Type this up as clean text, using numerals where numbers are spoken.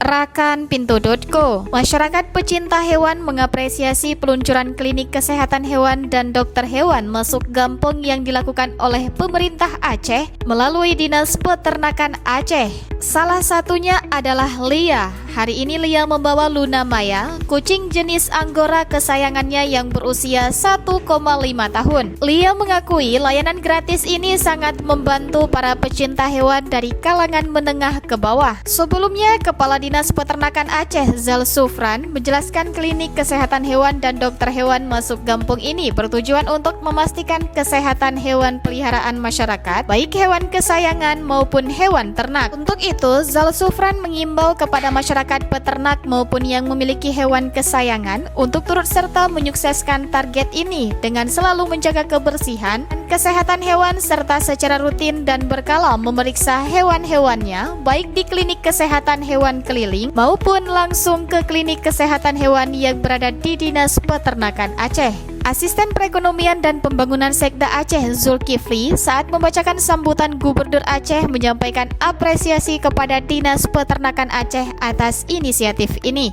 Rakan.pintu.co. Masyarakat pecinta hewan mengapresiasi peluncuran klinik kesehatan hewan dan dokter hewan masuk Gampong yang dilakukan oleh pemerintah Aceh melalui Dinas Peternakan Aceh. Salah satunya adalah Lia. Hari ini Lia membawa Luna Maya, kucing jenis Anggora kesayangannya yang berusia 1,5 tahun. Lia mengakui layanan gratis ini sangat membantu para pecinta hewan dari kalangan menengah ke bawah. Sebelumnya, Kepala Dinas Peternakan Aceh, Zal Sufran, menjelaskan klinik kesehatan hewan dan dokter hewan masuk Gampong ini bertujuan untuk memastikan kesehatan hewan peliharaan masyarakat, baik hewan kesayangan maupun hewan ternak. Untuk itu, Zal Sufran mengimbau kepada masyarakat peternak maupun yang memiliki hewan kesayangan untuk turut serta menyukseskan target ini dengan selalu menjaga kebersihan, kesehatan hewan serta secara rutin dan berkala memeriksa hewan-hewannya baik di klinik kesehatan hewan keliling maupun langsung ke klinik kesehatan hewan yang berada di Dinas Peternakan Aceh. Asisten Perekonomian dan Pembangunan Sekda Aceh Zulkifli saat membacakan sambutan Gubernur Aceh menyampaikan apresiasi kepada Dinas Peternakan Aceh atas inisiatif ini.